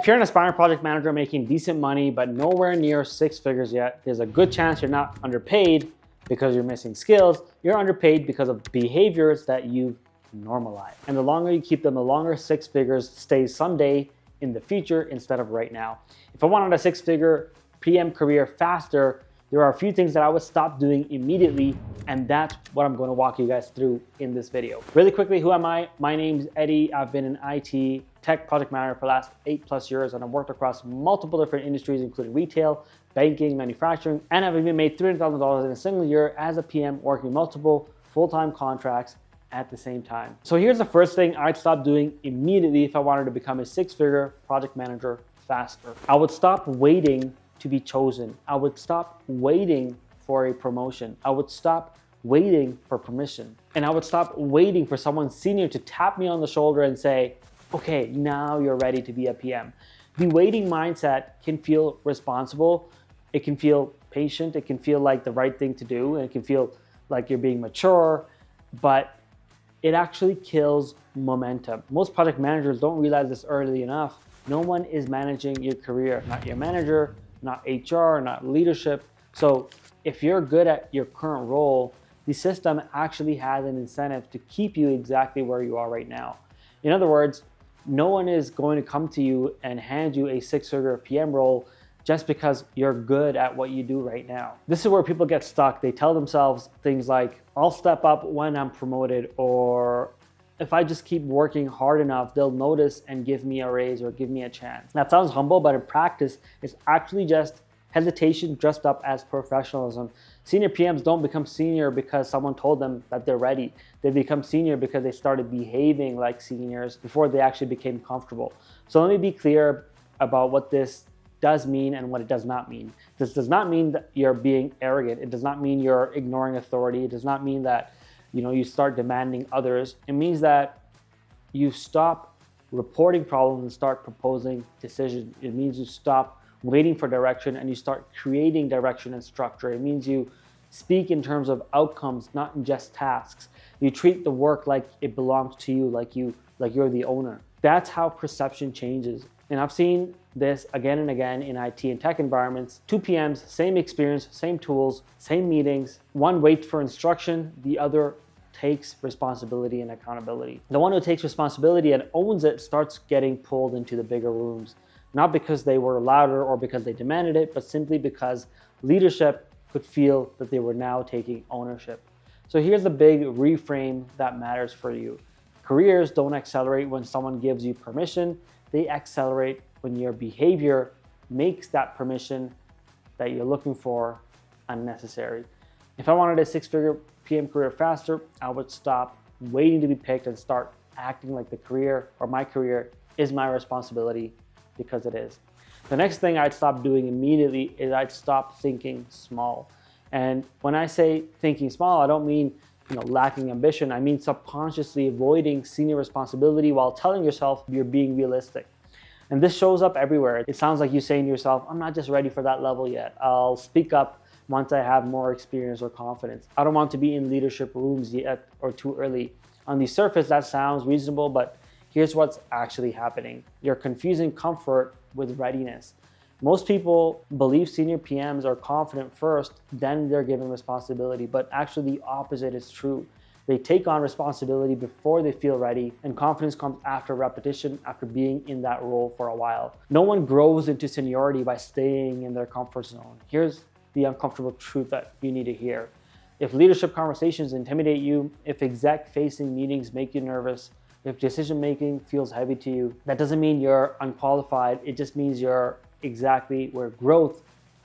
If you're an aspiring project manager making decent money but nowhere near six figures yet, there's a good chance you're not underpaid because you're missing skills. You're underpaid because of behaviors that you've normalized. And the longer you keep them, the longer six figures stays someday in the future instead of right now. If I wanted a six-figure PM career faster, there are a few things that I would stop doing immediately, and that's what I'm going to walk you guys through in this video. Really quickly, who am I? My name's Eddie. I've been an IT tech project manager for the last 8+ years, and I've worked across multiple different industries, including retail, banking, manufacturing, and I've even made $300,000 in a single year as a PM working multiple full-time contracts at the same time. So here's the first thing I'd stop doing immediately if I wanted to become a six-figure project manager faster. I would stop waiting to be chosen. I would stop waiting for a promotion. I would stop waiting for permission. And I would stop waiting for someone senior to tap me on the shoulder and say, okay, now you're ready to be a PM. The waiting mindset can feel responsible. It can feel patient. It can feel like the right thing to do. And it can feel like you're being mature, but it actually kills momentum. Most project managers don't realize this early enough. No one is managing your career, not your manager, not HR, not leadership. So if you're good at your current role, the system actually has an incentive to keep you exactly where you are right now. In other words, no one is going to come to you and hand you a six-figure PM role just because you're good at what you do right now. This is where people get stuck. They tell themselves things like, I'll step up when I'm promoted, or if I just keep working hard enough, they'll notice and give me a raise or give me a chance. That sounds humble, but in practice, it's actually just hesitation dressed up as professionalism. Senior PMs don't become senior because someone told them that they're ready. They become senior because they started behaving like seniors before they actually became comfortable. So let me be clear about what this does mean and what it does not mean. This does not mean that you're being arrogant. It does not mean you're ignoring authority. It does not mean that you start demanding others. It means that you stop reporting problems and start proposing decisions. It means you stop waiting for direction and you start creating direction and structure. It means you speak in terms of outcomes, not in just tasks. You treat the work like it belongs to you, like you're the owner. That's how perception changes. And I've seen this again and again in IT and tech environments. Two PMs, same experience, same tools, same meetings. One waits for instruction, the other takes responsibility and accountability. The one who takes responsibility and owns it starts getting pulled into the bigger rooms, not because they were louder or because they demanded it, but simply because leadership could feel that they were now taking ownership. So here's the big reframe that matters for you. Careers don't accelerate when someone gives you permission. They accelerate when your behavior makes that permission that you're looking for unnecessary. If I wanted a six-figure PM career faster, I would stop waiting to be picked and start acting like the career or my career is my responsibility, because it is. The next thing I'd stop doing immediately is I'd stop thinking small. And when I say thinking small, I don't mean lacking ambition. I mean subconsciously avoiding senior responsibility while telling yourself you're being realistic. And this shows up everywhere. It sounds like you saying to yourself, I'm not just ready for that level yet. I'll speak up once I have more experience or confidence. I don't want to be in leadership rooms yet or too early. On the surface, that sounds reasonable, but here's what's actually happening. You're confusing comfort with readiness. Most people believe senior PMs are confident first, then they're given responsibility, but actually the opposite is true. They take on responsibility before they feel ready, and confidence comes after repetition, after being in that role for a while. No one grows into seniority by staying in their comfort zone. Here's the uncomfortable truth that you need to hear. If leadership conversations intimidate you, if exec-facing meetings make you nervous, if decision-making feels heavy to you, that doesn't mean you're unqualified. It just means you're exactly where growth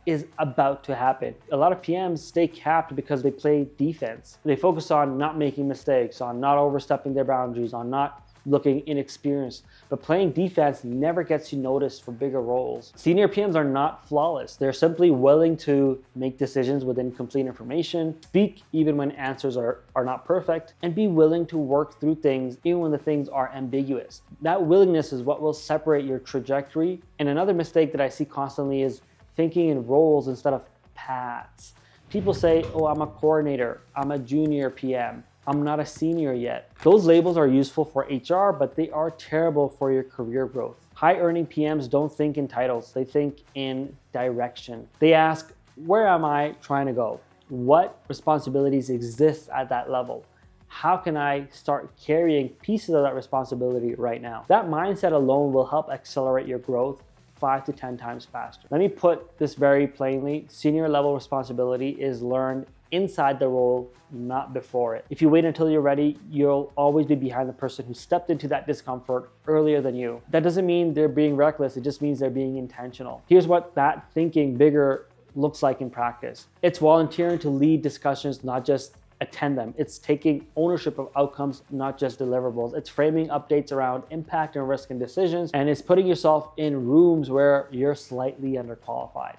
is about to happen. A lot of PMs stay capped because they play defense. They focus on not making mistakes, on not overstepping their boundaries, on not looking inexperienced. But playing defense never gets you noticed for bigger roles. Senior PMs are not flawless. They're simply willing to make decisions with incomplete information, speak even when answers are not perfect, and be willing to work through things even when the things are ambiguous. That willingness is what will separate your trajectory. And another mistake that I see constantly is thinking in roles instead of paths. People say, oh, I'm a coordinator, I'm a junior PM, I'm not a senior yet. Those labels are useful for HR, but they are terrible for your career growth. High earning PMs don't think in titles, they think in direction. They ask, where am I trying to go? What responsibilities exist at that level? How can I start carrying pieces of that responsibility right now? That mindset alone will help accelerate your growth 5 to 10 times faster. Let me put this very plainly. Senior level responsibility is learned inside the role, not before it. If you wait until you're ready, you'll always be behind the person who stepped into that discomfort earlier than you. That doesn't mean they're being reckless, it just means they're being intentional. Here's what that thinking bigger looks like in practice. It's volunteering to lead discussions, not just attend them. It's taking ownership of outcomes, not just deliverables. It's framing updates around impact and risk and decisions, and it's putting yourself in rooms where you're slightly underqualified.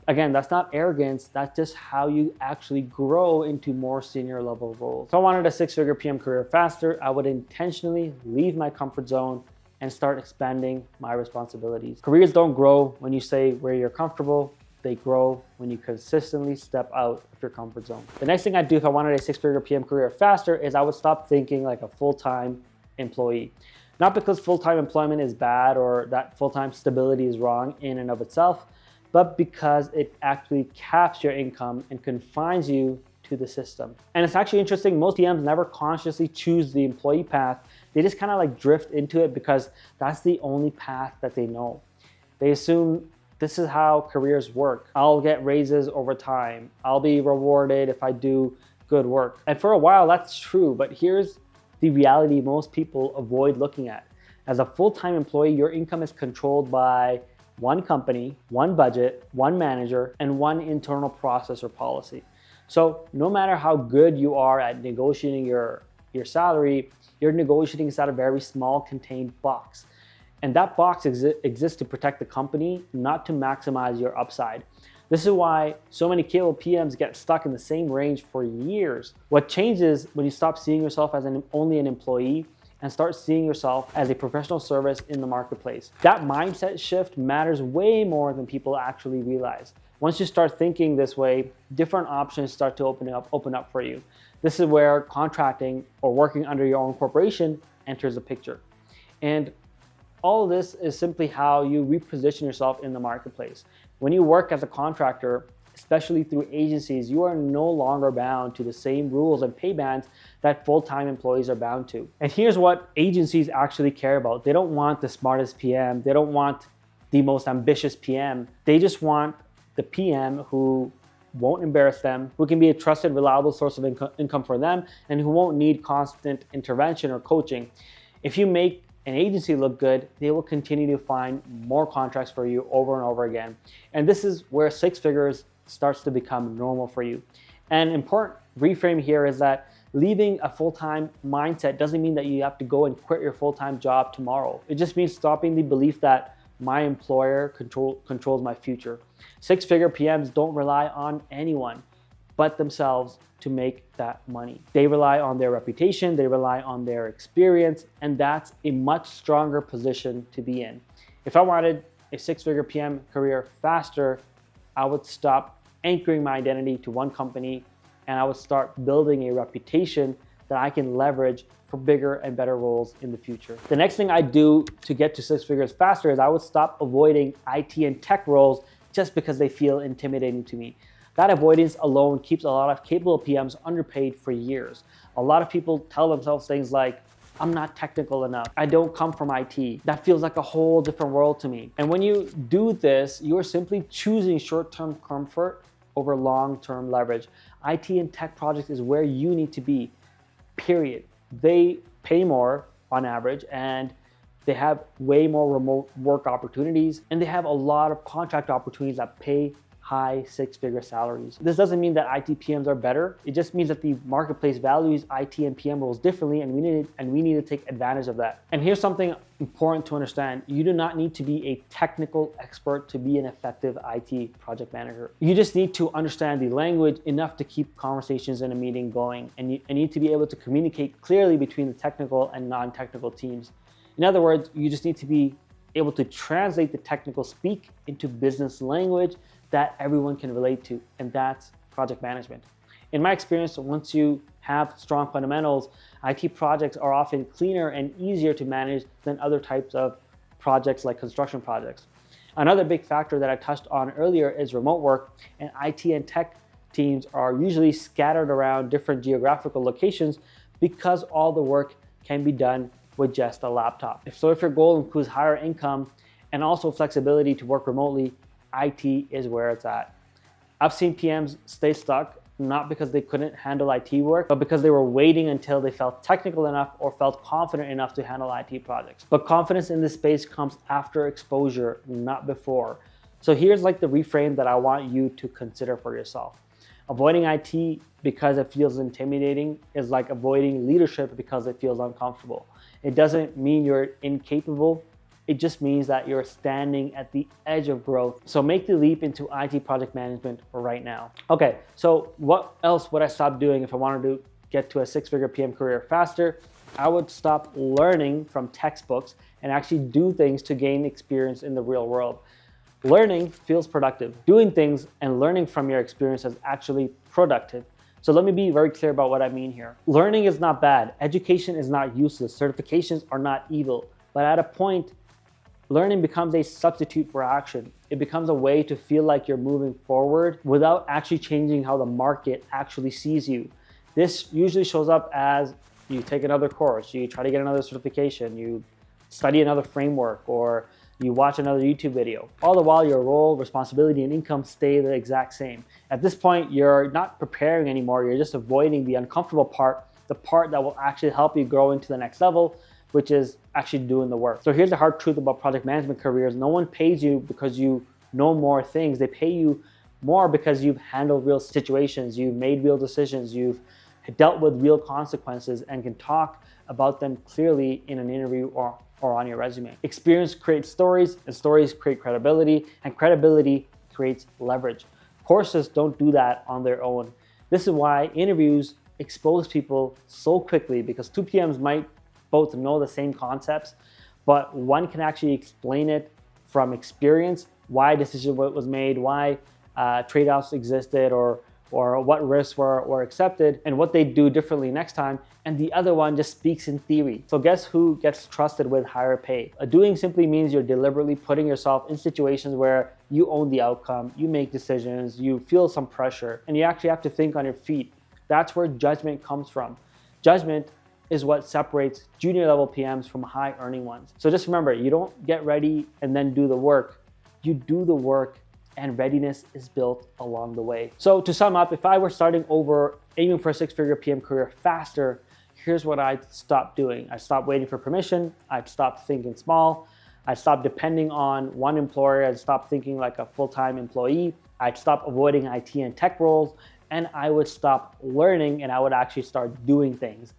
Again, that's not arrogance, that's just how you actually grow into more senior level roles. If I wanted a 6-figure PM career faster, I would intentionally leave my comfort zone and start expanding my responsibilities. Careers don't grow when you stay where you're comfortable. They grow when you consistently step out of your comfort zone. The next thing I'd do if I wanted a 6-figure PM career faster is I would stop thinking like a full-time employee. Not because full-time employment is bad or that full-time stability is wrong in and of itself, but because it actually caps your income and confines you to the system. And it's actually interesting, most PMs never consciously choose the employee path. They just kind of like drift into it because that's the only path that they know. They assume this is how careers work. I'll get raises over time. I'll be rewarded if I do good work. And for a while, that's true, but here's the reality most people avoid looking at. As a full-time employee, your income is controlled by one company, one budget, one manager, and one internal process or policy. So no matter how good you are at negotiating your salary, you're negotiating inside a very small contained box. And that box exists to protect the company, not to maximize your upside. This is why so many capable PMs get stuck in the same range for years. What changes when you stop seeing yourself as only an employee and start seeing yourself as a professional service in the marketplace. That mindset shift matters way more than people actually realize. Once you start thinking this way, different options start to open up for you. This is where contracting or working under your own corporation enters the picture. And all of this is simply how you reposition yourself in the marketplace. When you work as a contractor, especially through agencies, you are no longer bound to the same rules and pay bands that full-time employees are bound to. And here's what agencies actually care about. They don't want the smartest PM. They don't want the most ambitious PM. They just want the PM who won't embarrass them, who can be a trusted, reliable source of income for them, and who won't need constant intervention or coaching. If you make an agency look good, they will continue to find more contracts for you over and over again. And this is where 6 figures starts to become normal for you. An important reframe here is that leaving a full-time mindset doesn't mean that you have to go and quit your full-time job tomorrow. It just means stopping the belief that my employer controls my future. 6-figure PMs don't rely on anyone but themselves to make that money. They rely on their reputation, they rely on their experience, and that's a much stronger position to be in. If I wanted a 6-figure PM career faster, I would stop anchoring my identity to one company, and I would start building a reputation that I can leverage for bigger and better roles in the future. The next thing I do to get to 6 figures faster is I would stop avoiding IT and tech roles just because they feel intimidating to me. That avoidance alone keeps a lot of capable PMs underpaid for years. A lot of people tell themselves things like, I'm not technical enough. I don't come from IT. That feels like a whole different world to me. And when you do this, you are simply choosing short-term comfort over long-term leverage. IT and tech projects is where you need to be, period. They pay more on average, and they have way more remote work opportunities, and they have a lot of contract opportunities that pay high 6-figure salaries. This doesn't mean that IT PMs are better. It just means that the marketplace values IT and PM roles differently, and we need to take advantage of that. And here's something important to understand. You do not need to be a technical expert to be an effective IT project manager. You just need to understand the language enough to keep conversations in a meeting going, and you need to be able to communicate clearly between the technical and non-technical teams. In other words, you just need to be able to translate the technical speak into business language that everyone can relate to, and that's project management. In my experience, once you have strong fundamentals, IT projects are often cleaner and easier to manage than other types of projects like construction projects. Another big factor that I touched on earlier is remote work, and IT and tech teams are usually scattered around different geographical locations because all the work can be done with just a laptop. So if your goal includes higher income and also flexibility to work remotely, IT is where it's at. I've seen PMs stay stuck, not because they couldn't handle IT work, but because they were waiting until they felt technical enough or felt confident enough to handle IT projects. But confidence in this space comes after exposure, not before. So here's like the reframe that I want you to consider for yourself. Avoiding IT because it feels intimidating is like avoiding leadership because it feels uncomfortable. It doesn't mean you're incapable. It just means that you're standing at the edge of growth. So make the leap into IT project management right now. Okay, so what else would I stop doing if I wanted to get to a six-figure PM career faster? I would stop learning from textbooks and actually do things to gain experience in the real world. Learning feels productive. Doing things and learning from your experience is actually productive. So let me be very clear about what I mean here. Learning is not bad. Education is not useless. Certifications are not evil. But at a point, learning becomes a substitute for action. It becomes a way to feel like you're moving forward without actually changing how the market actually sees you. This usually shows up as you take another course, you try to get another certification, you study another framework, or you watch another YouTube video. All the while your role, responsibility, and income stay the exact same. At this point, you're not preparing anymore, you're just avoiding the uncomfortable part, the part that will actually help you grow into the next level, which is actually doing the work. So here's the hard truth about project management careers. No one pays you because you know more things. They pay you more because you've handled real situations, you've made real decisions, you've dealt with real consequences and can talk about them clearly in an interview or on your resume. Experience creates stories, and stories create credibility, and credibility creates leverage. Courses don't do that on their own. This is why interviews expose people so quickly, because two PMs might both know the same concepts, but one can actually explain it from experience, why a decision was made, why trade-offs existed, or what risks were accepted, and what they do differently next time, and the other one just speaks in theory. So guess who gets trusted with higher pay? Doing simply means you're deliberately putting yourself in situations where you own the outcome, you make decisions, you feel some pressure, and you actually have to think on your feet. That's where judgment comes from. Judgment is what separates junior level PMs from high earning ones. So just remember, you don't get ready and then do the work. You do the work, and readiness is built along the way. So to sum up, if I were starting over, aiming for a six-figure PM career faster, here's what I'd stop doing. I'd stop waiting for permission. I'd stop thinking small. I'd stop depending on one employer. I'd stop thinking like a full-time employee. I'd stop avoiding IT and tech roles, and I would stop learning, and I would actually start doing things.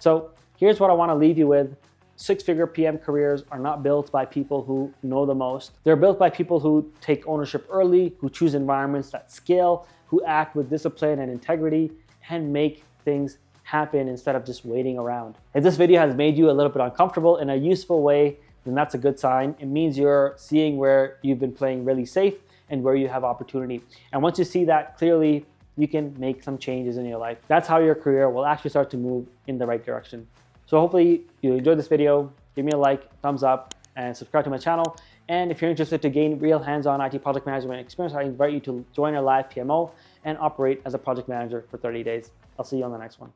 So here's what I want to leave you with. Six-figure PM careers are not built by people who know the most. They're built by people who take ownership early, who choose environments that scale, who act with discipline and integrity, and make things happen instead of just waiting around. If this video has made you a little bit uncomfortable in a useful way, then that's a good sign. It means you're seeing where you've been playing really safe and where you have opportunity. And once you see that clearly, you can make some changes in your life. That's how your career will actually start to move in the right direction. So hopefully you enjoyed this video. Give me a like, thumbs up, and subscribe to my channel. And if you're interested to gain real hands-on IT project management experience, I invite you to join our live PMO and operate as a project manager for 30 days. I'll see you on the next one.